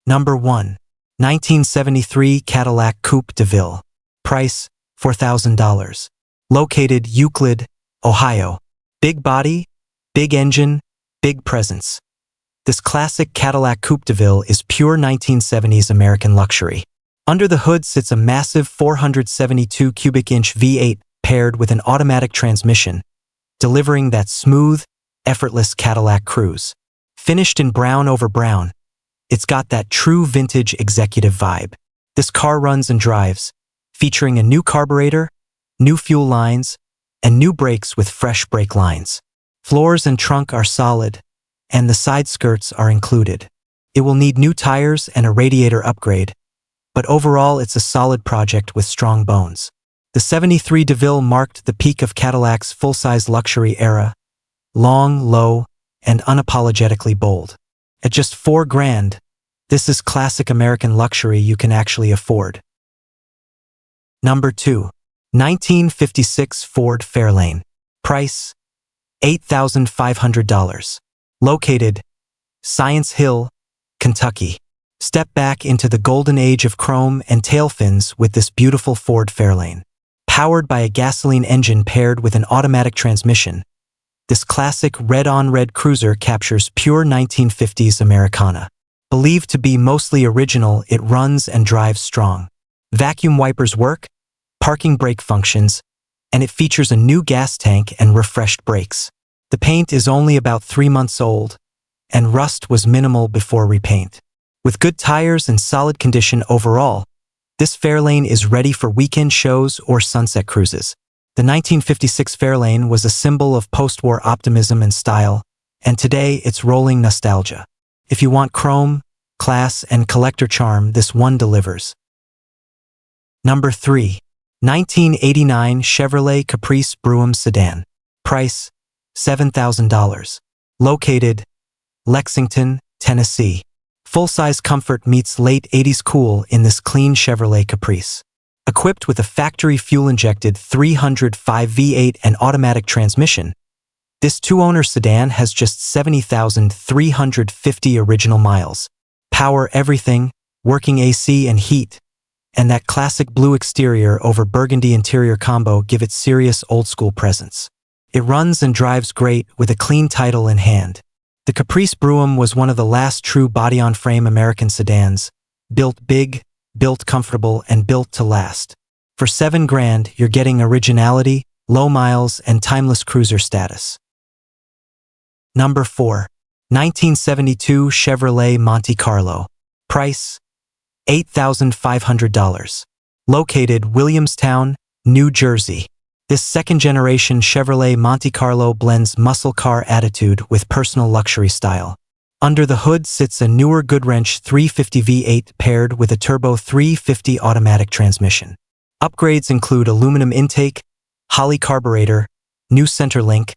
Number 1. 1973 Cadillac Coupe Deville. Price, $4,000. Located Euclid, Ohio. Big body, big engine, big presence. This classic Cadillac Coupe Deville is pure 1970s American luxury. Under the hood sits a massive 472 cubic inch V8 paired with an automatic transmission, delivering that smooth, effortless Cadillac cruise. Finished in brown over brown, it's got that true vintage executive vibe. This car runs and drives, featuring a new carburetor, new fuel lines, and new brakes with fresh brake lines. Floors and trunk are solid, and the side skirts are included. It will need new tires and a radiator upgrade, but overall it's a solid project with strong bones. The 73 Deville marked the peak of Cadillac's full-size luxury era, long, low, and unapologetically bold. At just $4,000, this is classic American luxury you can actually afford. Number 2. 1956 Ford Fairlane. Price, $8,500. Located, Science Hill, Kentucky. Step back into the golden age of chrome and tail fins with this beautiful Ford Fairlane. Powered by a gasoline engine paired with an automatic transmission, this classic red-on-red cruiser captures pure 1950s Americana. Believed to be mostly original, it runs and drives strong. Vacuum wipers work, parking brake functions, and it features a new gas tank and refreshed brakes. The paint is only about 3 months old, and rust was minimal before repaint. With good tires and solid condition overall, this Fairlane is ready for weekend shows or sunset cruises. The 1956 Fairlane was a symbol of post-war optimism and style, and today it's rolling nostalgia. If you want chrome, class, and collector charm, this one delivers. Number 3. 1989 Chevrolet Caprice Brougham Sedan. Price, $7,000. Located, Lexington, Tennessee. Full-size comfort meets late 80s cool in this clean Chevrolet Caprice. Equipped with a factory fuel-injected 305 V8 and automatic transmission, this two-owner sedan has just 70,350 original miles. Power everything, working AC and heat, and that classic blue exterior over burgundy interior combo give it serious old-school presence. It runs and drives great with a clean title in hand. The Caprice Brougham was one of the last true body-on-frame American sedans, built big, built comfortable, and built to last. For $7,000, you're getting originality, low miles, and timeless cruiser status. Number 4. 1972 Chevrolet Monte Carlo. Price, $8,500. Located Williamstown, New Jersey. This second-generation Chevrolet Monte Carlo blends muscle car attitude with personal luxury style. Under the hood sits a newer Goodwrench 350 V8 paired with a turbo 350 automatic transmission. Upgrades include aluminum intake, Holley carburetor, new center link,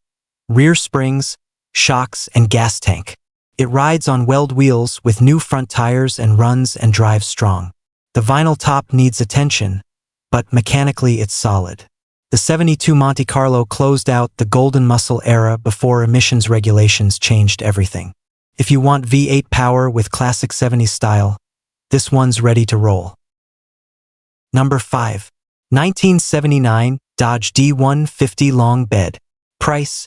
rear springs, shocks, and gas tank. It rides on weld wheels with new front tires and runs and drives strong. The vinyl top needs attention, but mechanically it's solid. The 72 Monte Carlo closed out the golden muscle era before emissions regulations changed everything. If you want V8 power with classic 70s style, this one's ready to roll. Number 5. 1979 Dodge D150 Long Bed. Price,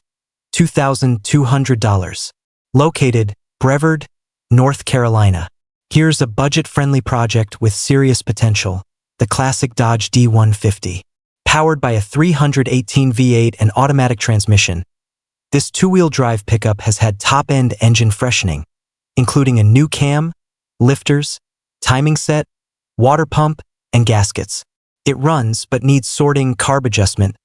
$2,200. Located, Brevard, North Carolina. Here's a budget-friendly project with serious potential, the classic Dodge D150. Powered by a 318 V8 and automatic transmission, this two-wheel drive pickup has had top-end engine freshening, including a new cam, lifters, timing set, water pump, and gaskets. It runs but needs sorting, carb adjustment,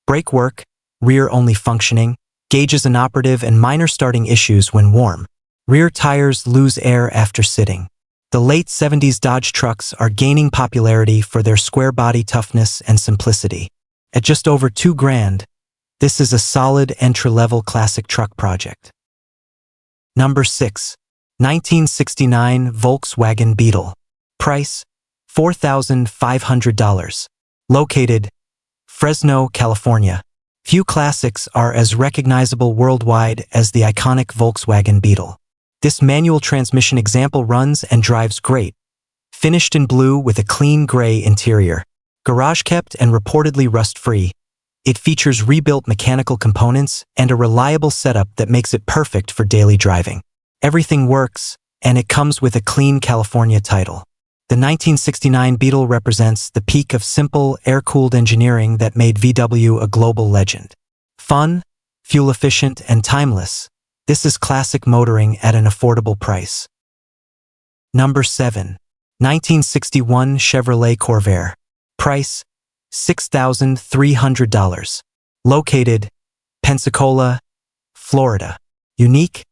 brake work, rear-only functioning, gauges inoperative, and minor starting issues when warm. Rear tires lose air after sitting. The late 70s Dodge trucks are gaining popularity for their square body toughness and simplicity. At just over $2,000, this is a solid entry-level classic truck project. Number 6. 1969 Volkswagen Beetle. Price, $4,500. Located, Fresno, California. Few classics are as recognizable worldwide as the iconic Volkswagen Beetle. This manual transmission example runs and drives great, finished in blue with a clean gray interior. Garage kept and reportedly rust-free. It features rebuilt mechanical components and a reliable setup that makes it perfect for daily driving. Everything works, and it comes with a clean California title. The 1969 Beetle represents the peak of simple, air-cooled engineering that made VW a global legend. Fun, fuel-efficient, and timeless, this is classic motoring at an affordable price. Number 7. 1961 Chevrolet Corvair. Price, $6,300. Located, Pensacola, Florida. Unique,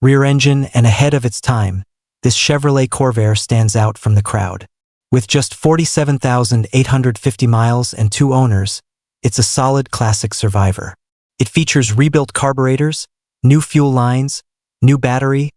rear engine, and ahead of its time, this Chevrolet Corvair stands out from the crowd. With just 47,850 miles and 2 owners, it's a solid classic survivor. It features rebuilt carburetors, new fuel lines, new battery,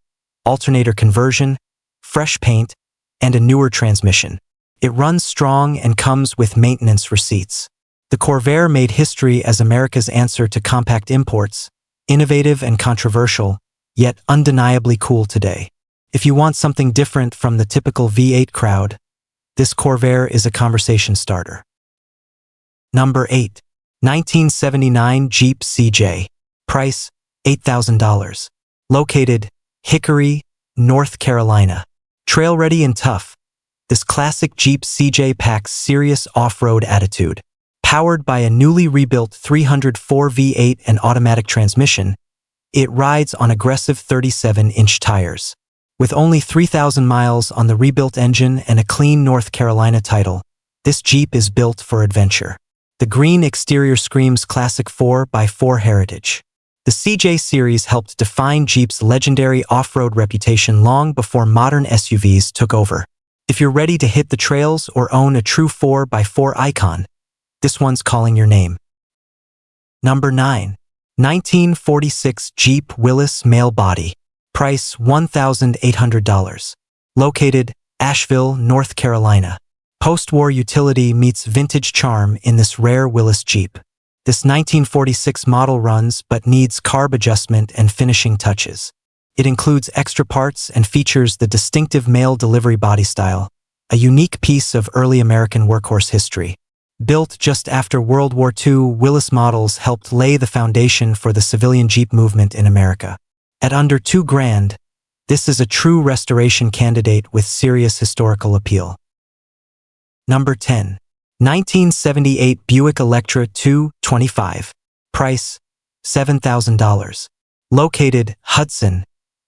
alternator conversion, fresh paint, and a newer transmission. It runs strong and comes with maintenance receipts. The Corvair made history as America's answer to compact imports, innovative and controversial, yet undeniably cool today. If you want something different from the typical V8 crowd, this Corvair is a conversation starter. Number 8. 1979 Jeep CJ. Price, $8,000. Located, Hickory, North Carolina. Trail-ready and tough, this classic Jeep CJ packs serious off-road attitude. Powered by a newly rebuilt 304 V8 and automatic transmission, it rides on aggressive 37-inch tires. With only 3,000 miles on the rebuilt engine and a clean North Carolina title, this Jeep is built for adventure. The green exterior screams classic 4x4 heritage. The CJ series helped define Jeep's legendary off-road reputation long before modern SUVs took over. If you're ready to hit the trails or own a true 4x4 icon, this one's calling your name. Number 9. 1946 Jeep Willys Male Body. Price, $1,800. Located, Asheville, North Carolina. Post-war utility meets vintage charm in this rare Willys Jeep. This 1946 model runs but needs carb adjustment and finishing touches. It includes extra parts and features the distinctive mail delivery body style, a unique piece of early American workhorse history. Built just after World War II, Willys models helped lay the foundation for the civilian Jeep movement in America. At under $2,000, this is a true restoration candidate with serious historical appeal. Number 10. 1978 Buick Electra 225. Price, $7,000. Located, Hudson,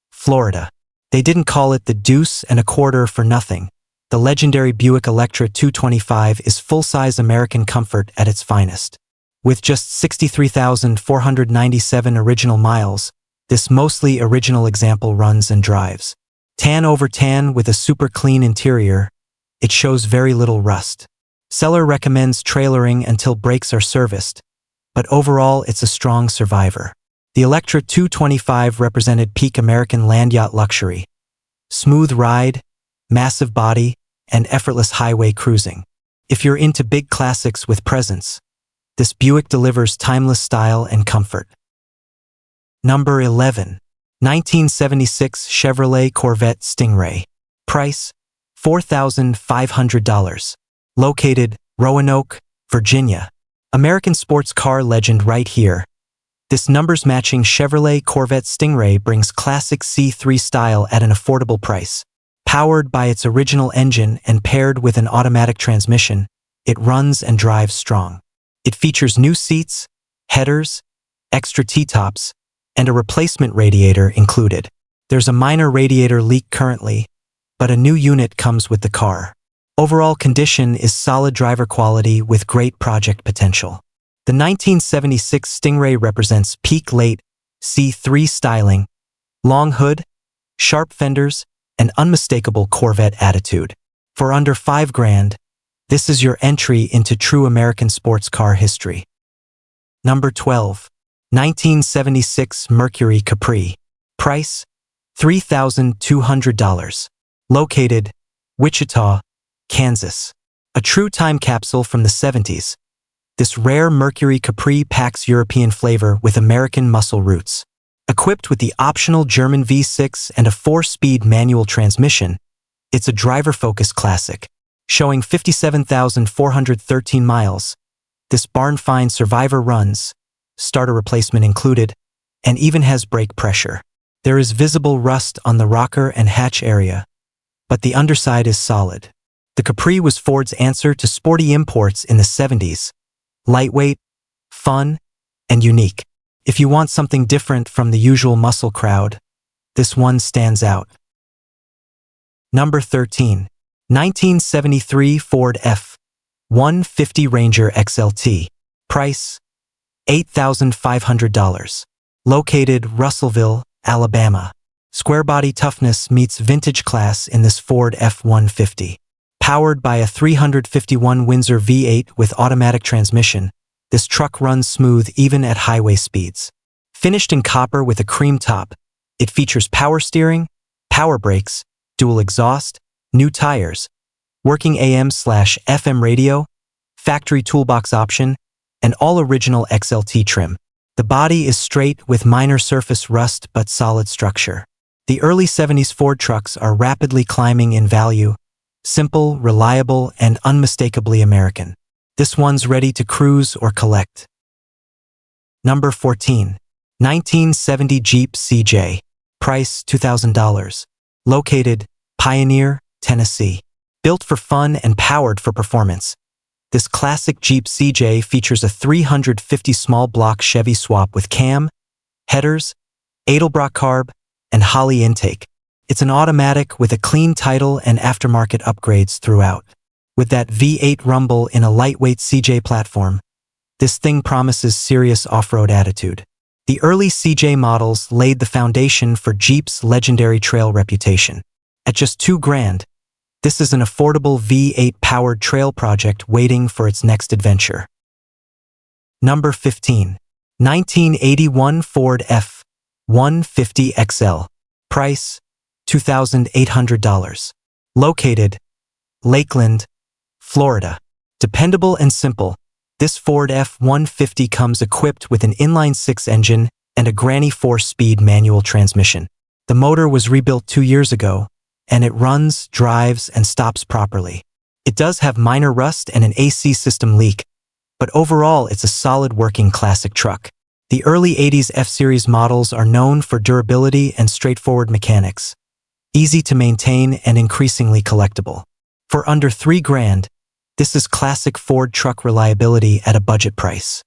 Florida. They didn't call it the deuce and a quarter for nothing. The legendary Buick Electra 225 is full-size American comfort at its finest. With just 63,497 original miles, this mostly original example runs and drives. Tan over tan with a super clean interior, it shows very little rust. Seller recommends trailering until brakes are serviced, but overall it's a strong survivor. The Electra 225 represented peak American land yacht luxury. Smooth ride, massive body, and effortless highway cruising. If you're into big classics with presence, this Buick delivers timeless style and comfort. Number 11. 1976 Chevrolet Corvette Stingray. Price, $4,500. Located, Roanoke, Virginia. American sports car legend right here. This numbers-matching Chevrolet Corvette Stingray brings classic C3 style at an affordable price. Powered by its original engine and paired with an automatic transmission, it runs and drives strong. It features new seats, headers, extra T-tops, and a replacement radiator included. There's a minor radiator leak currently, but a new unit comes with the car. Overall condition is solid driver quality with great project potential. The 1976 Stingray represents peak late C3 styling, long hood, sharp fenders, and unmistakable Corvette attitude. For under $5,000, this is your entry into true American sports car history. Number 12. 1976 Mercury Capri. Price, $3,200. Located, Wichita, Kansas. A true time capsule from the 70s. This rare Mercury Capri packs European flavor with American muscle roots. Equipped with the optional German V6 and a 4-speed manual transmission, it's a driver-focused classic. Showing 57,413 miles, this barn-find survivor runs, starter replacement included, and even has brake pressure. There is visible rust on the rocker and hatch area, but the underside is solid. The Capri was Ford's answer to sporty imports in the 70s. Lightweight, fun, and unique. If you want something different from the usual muscle crowd, this one stands out. Number 13. 1973 Ford F-150 Ranger XLT. Price, $8,500. Located Russellville, Alabama. Square body toughness meets vintage class in this Ford F-150. Powered by a 351 Windsor V8 with automatic transmission, this truck runs smooth even at highway speeds. Finished in copper with a cream top, it features power steering, power brakes, dual exhaust, new tires, working AM/FM radio, factory toolbox option, and all original XLT trim. The body is straight with minor surface rust but solid structure. The early 70s Ford trucks are rapidly climbing in value, simple, reliable, and unmistakably American. This one's ready to cruise or collect. Number 14. 1970 Jeep CJ. Price, $2,000. Located, Pioneer, Tennessee. Built for fun and powered for performance, this classic Jeep CJ features a 350 small block Chevy swap with cam, headers, Edelbrock carb, and Holley intake. It's an automatic with a clean title and aftermarket upgrades throughout. With that V8 rumble in a lightweight CJ platform, this thing promises serious off-road attitude. The early CJ models laid the foundation for Jeep's legendary trail reputation. At just $2,000, this is an affordable V8-powered trail project waiting for its next adventure. Number 15. 1981 Ford F-150 XL. Price, $2,800. Located, Lakeland, Florida. Dependable and simple, this Ford F-150 comes equipped with an inline-6 engine and a granny 4-speed manual transmission. The motor was rebuilt 2 years ago, and it runs, drives, and stops properly. It does have minor rust and an AC system leak, but overall it's a solid working classic truck. The early 80s F-Series models are known for durability and straightforward mechanics, easy to maintain and increasingly collectible. For under $3,000, this is classic Ford truck reliability at a budget price.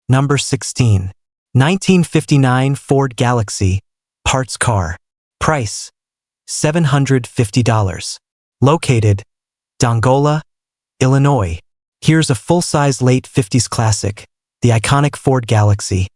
Number 16. 1959 Ford Galaxie, parts car. Price, $750. Located, Dongola, Illinois. Here's a full-size late 50s classic, the iconic Ford Galaxie,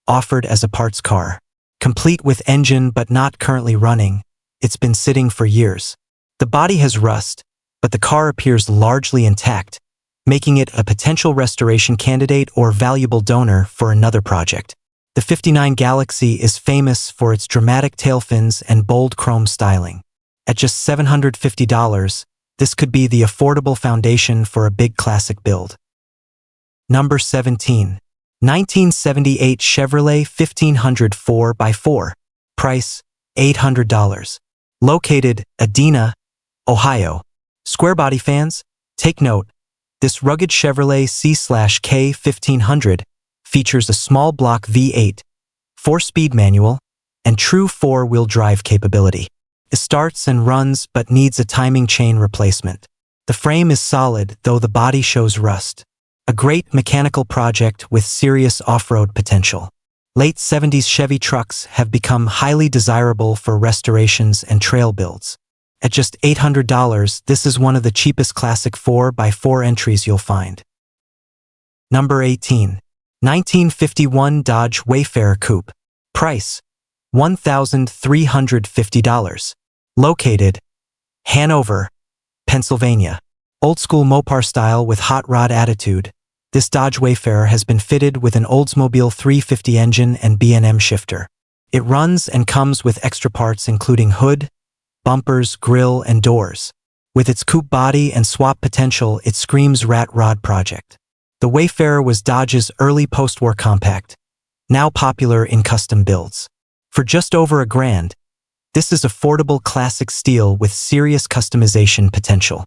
offered as a parts car. Complete with engine but not currently running, it's been sitting for years. The body has rust, but the car appears largely intact, making it a potential restoration candidate or valuable donor for another project. The '59 Galaxie is famous for its dramatic tail fins and bold chrome styling. At just $750, this could be the affordable foundation for a big classic build. Number 17. 1978 Chevrolet 1500 4x4. Price, $800. Located, Edina, Ohio. Square body fans, take note. This rugged Chevrolet C/K 1500 features a small block V8, 4-speed manual, and true 4-wheel drive capability. It starts and runs but needs a timing chain replacement. The frame is solid, though the body shows rust. A great mechanical project with serious off-road potential. Late 70s Chevy trucks have become highly desirable for restorations and trail builds. At just $800, this is one of the cheapest classic 4x4 entries you'll find. Number 18. 1951 Dodge Wayfarer Coupe. Price, $1,350. Located, Hanover, Pennsylvania. Old school Mopar style with hot rod attitude, this Dodge Wayfarer has been fitted with an Oldsmobile 350 engine and B&M shifter. It runs and comes with extra parts including hood, bumpers, grille, and doors. With its coupe body and swap potential, it screams rat rod project. The Wayfarer was Dodge's early post-war compact, now popular in custom builds. For just over $1,000, this is affordable classic steel with serious customization potential.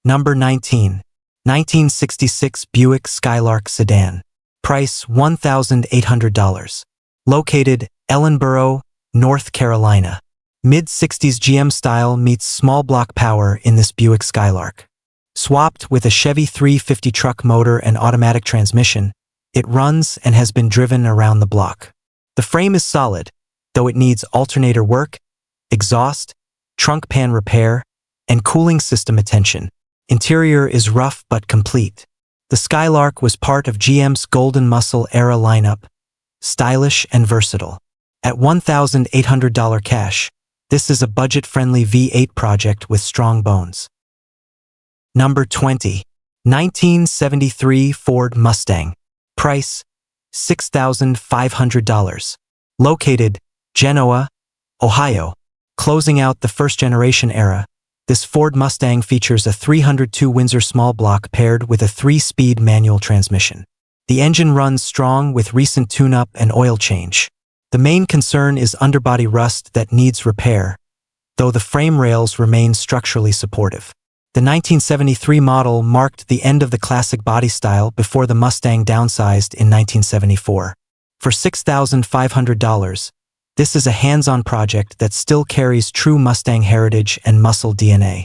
Number 19. 1966 Buick Skylark Sedan. Price $1,800. Located, Ellenboro, North Carolina. Mid-60s GM style meets small block power in this Buick Skylark. Swapped with a Chevy 350 truck motor and automatic transmission, it runs and has been driven around the block. The frame is solid, though it needs alternator work, exhaust, trunk pan repair, and cooling system attention. Interior is rough but complete. The Skylark was part of GM's Golden Muscle era lineup, stylish and versatile. At $1,800 cash, this is a budget-friendly V8 project with strong bones. Number 20. 1973 Ford Mustang. Price $6,500. Located, Genoa, Ohio. Closing out the first-generation era, this Ford Mustang features a 302 Windsor small block paired with a 3-speed manual transmission. The engine runs strong with recent tune-up and oil change. The main concern is underbody rust that needs repair, though the frame rails remain structurally supportive. The 1973 model marked the end of the classic body style before the Mustang downsized in 1974. For $6,500, this is a hands-on project that still carries true Mustang heritage and muscle DNA.